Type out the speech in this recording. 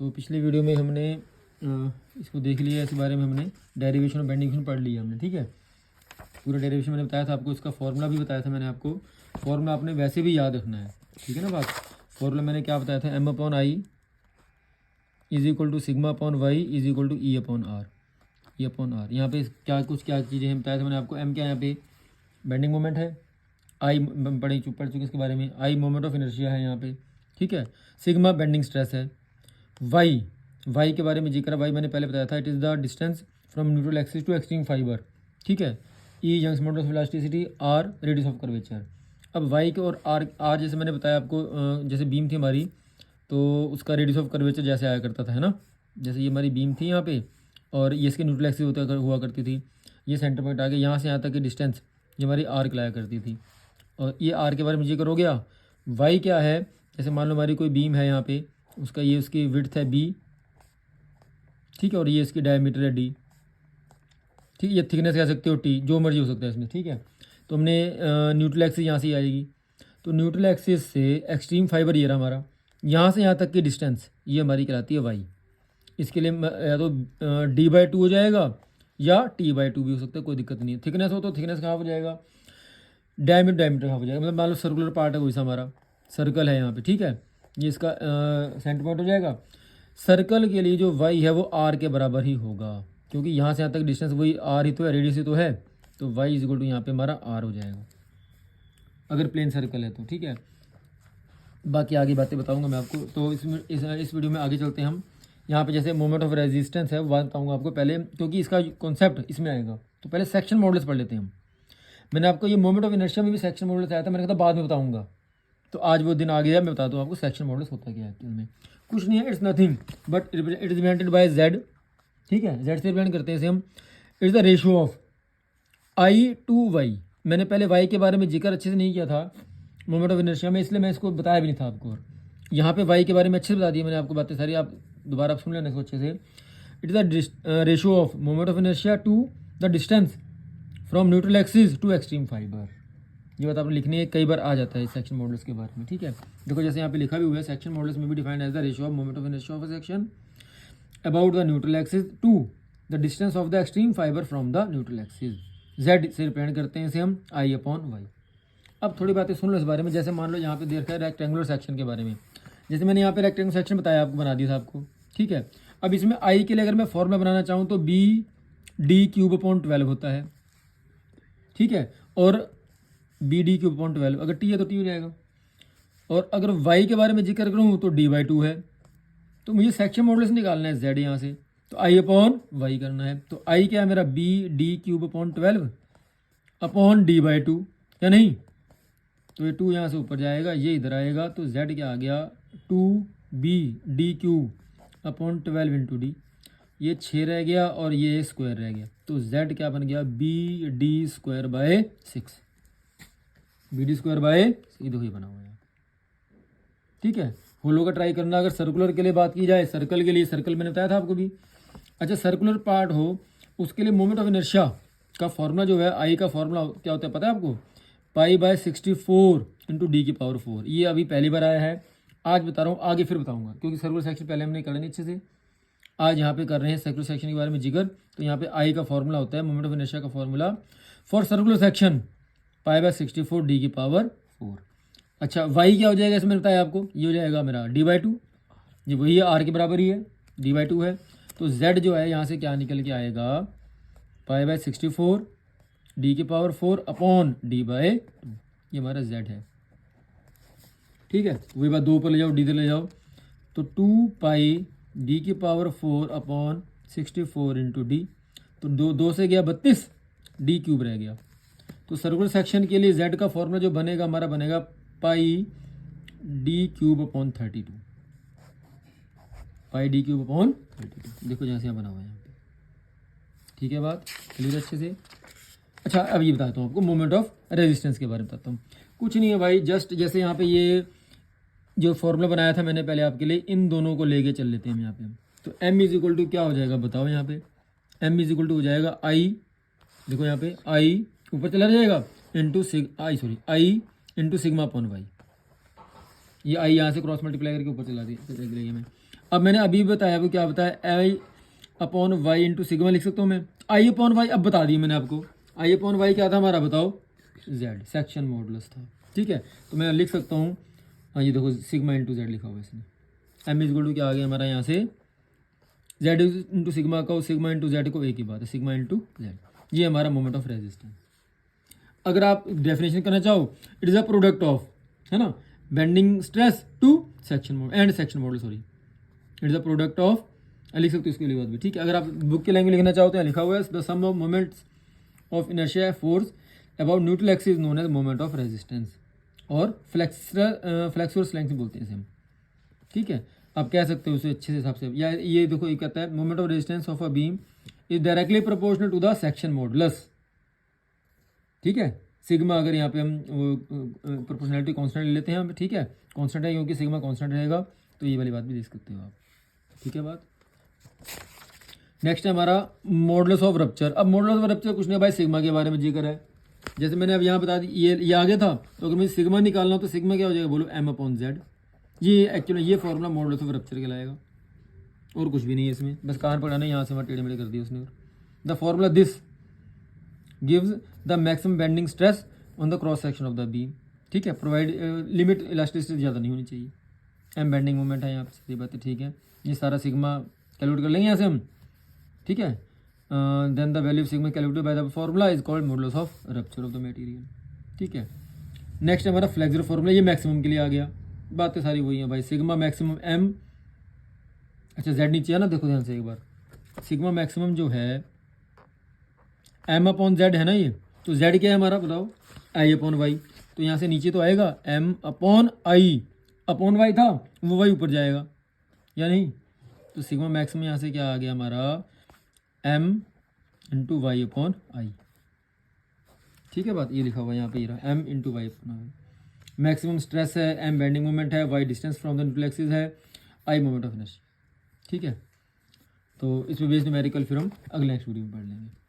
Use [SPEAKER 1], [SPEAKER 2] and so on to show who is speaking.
[SPEAKER 1] तो पिछले वीडियो में हमने इसको देख लिया, इस बारे में हमने डेरिवेशन और बेंडिंग पढ़ लिया हमने, ठीक है। पूरा डेरिवेशन मैंने बताया था आपको, इसका फॉर्मूला भी बताया था मैंने आपको। फॉर्मूला आपने वैसे भी याद रखना है, ठीक है ना बात। फॉर्मूला मैंने क्या बताया था, m/i is equal to sigma upon Y is equal to E upon R. यहाँ पे क्या चीज़ें हैं बताया था मैंने आपको। m क्या है यहाँ पे, बेंडिंग मोमेंट है। आई पढ़ चुके इसके बारे में। आई मोमेंट ऑफ इनर्शिया है यहाँ पे, ठीक है। सिग्मा बेंडिंग स्ट्रेस है। वाई के बारे में जिक्र, वाई मैंने पहले बताया था, it is the distance from neutral axis to extreme fibre, ठीक है। E Young's modulus of elasticity, R radius of curvature. अब वाई के और आर जैसे मैंने बताया आपको, जैसे बीम थी हमारी, तो उसका रेडियस ऑफ कर्वेचर जैसे आया करता था, है ना। जैसे ये हमारी बीम थी यहाँ पे, और ये इसके न्यूट्रल एक्सिस हुआ करती थी। ये सेंटर पॉइंट आ गया, यहाँ से यहाँ तक की डिस्टेंस ये हमारी आर कहलाया करती थी। और ये आर के बारे में जिक्र हो गया। वाई क्या है, जैसे मान लो हमारी कोई बीम है यहाँ पे, उसका ये उसकी विड्थ है बी, ठीक है, और ये इसकी डायमीटर है डी, ठीक है। ये थिकनेस कह सकते हो टी, जो मर्जी हो सकता है इसमें, ठीक है। तो हमने न्यूट्रल एक्सिस यहाँ से ही आएगी, तो न्यूट्रल एक्सिस से एक्सट्रीम फाइबर ये रहा हमारा, यहाँ से यहाँ तक की डिस्टेंस ये हमारी कहलाती है वाई। इसके लिए या तो d/2 हो जाएगा या t/2 भी हो सकता है, कोई दिक्कत नहीं है। थिकनेस हो तो थिकनेस कहाँ हो जाएगा, डायमीटर कहाँ हो जाएगा, मतलब मान लो सर्कुलर पार्ट है कोई सा हमारा, सर्कल है यहाँ पे, ठीक है। ये इसका सेंटर पॉइंट हो जाएगा। सर्कल के लिए जो वाई है वो आर के बराबर ही होगा, क्योंकि यहाँ से यहाँ तक डिस्टेंस वही आर ही तो है, रेडियस ही तो है। तो वाई इज इक्वल टू यहाँ पे हमारा आर हो जाएगा, अगर प्लेन सर्कल है तो, ठीक है। बाकी आगे बातें बताऊंगा मैं आपको। तो इस वीडियो में आगे चलते हैं हम। यहाँ पे जैसे मोमेंट ऑफ रेजिस्टेंस है वो बात बताऊंगा आपको पहले, क्योंकि इसका कॉन्सेप्ट इसमें आएगा। तो पहले सेक्शन मॉडल्स पढ़ लेते हैं हम। मैंने आपको ये मोमेंट ऑफ इनर्शिया में भी सेक्शन मॉडल्स आया था, मैंने कहा था बाद में बताऊंगा, तो आज वो दिन आ गया, मैं बता दूँ आपको सेक्शन मॉडल्स होता क्या है एक्चुअल में। कुछ नहीं है, it's nothing but it is represented by Z, ठीक है। जेड से रिप्रेजेंट करते हैं इसे हम। It's the ratio of I to Y. मैंने पहले वाई के बारे में जिक्र अच्छे से नहीं किया था मोमेंट ऑफ इनर्शिया में, इसलिए मैं इसको बताया भी नहीं था आपको। यहाँ पे वाई के बारे में अच्छे से बता दिया मैंने आपको बातें सारी, आप दोबारा सुन लेना इसको अच्छे से। It is the ratio of moment of inertia to the distance from neutral axis to extreme fibre. ये बात आपने लिखनी है, कई बार आ जाता है सेक्शन मॉडल्स के बारे में, ठीक है। देखो जैसे यहाँ पे लिखा भी हुआ है, सेक्शन मॉडल्स में भी defined as the ratio of moment of inertia of a section about the neutral axis to the distance of the extreme fibre from the neutral axis. Z से रिप्रेजेंट करते हैं इसे हम आई अपॉन वाई। अब थोड़ी बातें सुन लो इस बारे में। जैसे मान लो यहाँ पे देखा है रेक्टेंगुलर सेक्शन के बारे में, जैसे मैंने यहाँ पे रेक्टेंगुलर सेक्शन बताया आपको, बना दिया था आपको, ठीक है। अब इसमें आई के लिए अगर मैं फॉर्मूला बनाना चाहूँ तो BD³/12 होता है, ठीक है। और BD³/12, अगर टी है तो टी हो जाएगा। और अगर वाई के बारे में जिक्र करूँ तो d/2 है। तो मुझे सेक्शन मॉडुलस निकालना है जेड यहाँ से, तो आई अपॉन वाई करना है। तो आई क्या है मेरा, BD³/12 अपॉन d/2, या नहीं। तो ये 2 यहाँ से ऊपर जाएगा, ये इधर आएगा, तो z क्या आ गया 2BD³/12 इंटू डी। ये 6 रह गया और ये स्क्वायर रह गया, तो z क्या बन गया BD²/6। BD²/6 देखो ये बना हुआ है, ठीक है। होलो का ट्राई करना। अगर सर्कुलर के लिए बात की जाए, सर्कल के लिए, सर्कल मैंने बताया था आपको भी। अच्छा, सर्कुलर पार्ट हो उसके लिए मोमेंट ऑफ इनर्शिया का फॉर्मूला जो है, आई का फॉर्मूला क्या होता है पता है आपको, π/64 इंटू D⁴। ये अभी पहली बार आया है, आज बता रहा हूँ, आगे फिर बताऊंगा, क्योंकि सर्कुलर सेक्शन पहले हमने कर लेनी अच्छे से। आज यहाँ पे कर रहे हैं सर्कुलर सेक्शन के बारे में जिक्र। तो यहाँ पे आई का फॉर्मूला होता है, मोमेंट ऑफ इनर्शिया का formula for circular section π/64 D⁴। अच्छा, वाई क्या हो जाएगा इसमें बताया आपको, ये हो जाएगा मेरा d/2, ये वही है, आर के बराबर ही है, d/2 है। तो z जो है यहाँ से क्या निकल के आएगा, π/64 D⁴ अपॉन d/2, ये हमारा z है, ठीक है। वही बात, 2 पर ले जाओ, d ले जाओ, तो 2π D⁴ अपॉन 64 इंटू डी। तो 2 से गया 32, d³ रह गया। तो सर्कुलर सेक्शन के लिए z का फॉर्मूला जो बनेगा हमारा, बनेगा πD³/32। πD³/32, देखो जैसे यहाँ बना हुआ है यहाँ पे, ठीक है। बात क्लियर अच्छे से। अच्छा, अब ये बताता हूँ आपको मोमेंट ऑफ रेजिस्टेंस के बारे में बताता हूँ। कुछ नहीं है भाई, जस्ट जैसे यहाँ पे ये जो फॉर्मूला बनाया था मैंने पहले आपके लिए, इन दोनों को लेके चल लेते हैं यहाँ पे। तो m इज इक्वल टू क्या हो जाएगा बताओ, यहाँ पे m इज इक्वल टू हो जाएगा आई, देखो यहाँ पे आई ऊपर चला जाएगा, आई इंटू सिग्मा अपॉन वाई। ये आई यहाँ से क्रॉस मल्टीप्लाई करके ऊपर चला दिया मैं। अब मैंने अभी बताया, वो क्या बताया, आई अपॉन वाई इंटू सिग्मा लिख सकता हूँ मैं। आई अपॉन वाई अब बता दिया मैंने आपको, आई अपॉन वाई क्या था हमारा बताओ, जेड, सेक्शन मॉडुलस था, ठीक है। तो मैं लिख सकता हूँ, हाँ ये देखो सिग्मा इंटू जेड लिखा हुआ है इसमें, एम इज इक्वल टू क्या आ गया हमारा यहाँ से, जेड इंटू सिग्मा का, सिग्मा इंटू जेड को एक ही बात है, सिग्मा इंटू जेड, ये हमारा मोमेंट ऑफ रेजिस्टेंस। अगर आप डेफिनेशन करना चाहो, it is a product of, है ना, bending stress to section mode and section model, sorry, it is a product of, लिख सकते हो इसके लिए बात भी, ठीक है। अगर आप बुक की लैंग्वेज लिखना चाहो तो लिखा हुआ है, the sum of moments of inertia force about neutral axis known as moment of resistance, और फ्लेक्सुअल स्ट्रेंथ बोलते हैं इसे हम, ठीक है। आप कह सकते हो उसे अच्छे से हिसाब से, या ये देखो ये कहता है moment of resistance of a beam is directly proportional to the section modulus, ठीक है। सिग्मा अगर यहाँ पे हम प्रोपोर्शनलिटी कांस्टेंट ले लेते हैं हम, ठीक है, कांस्टेंट है क्योंकि सिग्मा कांस्टेंट रहेगा, तो ये वाली बात भी देख सकते हो आप, ठीक है बात। नेक्स्ट है हमारा मॉडुलस ऑफ रप्चर। अब मॉडुलस ऑफ रप्चर कुछ नहीं भाई, सिग्मा के बारे में जिक्र है, जैसे मैंने अब यहाँ बता दी, ये आगे था, तो अगर मुझे सिग्मा निकालना हो तो सिग्मा क्या हो जाएगा, बोलो एम अपॉन जेड, ये एक्चुअली ये फॉर्मूला मॉडुलस ऑफ रप्चर कहलाएगा, और कुछ भी नहीं है इसमें, बस कान पकड़ाना, यहाँ से वहाँ टेढ़े मेढ़े कर दिया उसने। The formula this gives the maximum bending stress on the cross section of the beam, ठीक है, प्रोवाइड लिमिट इलास्टिसिटी ज़्यादा नहीं होनी चाहिए, एम बेंडिंग मोमेंट है यहाँ पे, सीधी बात है, ठीक है। ये सारा सिग्मा कैलकुलेट कर लेंगे यहाँ से हम, ठीक है। Then the value of sigma calculated by the formula is called modulus of rupture of the material, ठीक है। नेक्स्ट हमारा फ्लेक्सर फार्मूला, ये मैक्सिमम के लिए आ गया, बातें सारी वही हैं भाई, सिग्मा मैक्सिमम एम, अच्छा जेड नीचे है ना, देखो ध्यान से एक बार, सिग्मा मैक्सिमम जो है एम अपॉन जेड है ना ये, तो जेड क्या है हमारा बताओ, आई अपॉन वाई, तो यहाँ से नीचे तो आएगा M upon I, upon Y था वो वाई ऊपर जाएगा या नहीं, तो सिग्मा मैक्सिमम यहाँ से क्या आ गया हमारा, M into Y upon I, ठीक है बात, ये लिखा हुआ है यहाँ पे, ये रहा M into Y upon I. Maximum stress है, एम बेंडिंग मोमेंट है, Y distance from the neutral axis है, आई मोमेंट ऑफ इनर्शिया, ठीक है। तो इस पे बेस्ड न्यूमेरिकल फिर हम अगले नेक्स्ट वीडियो में पढ़ लेंगे।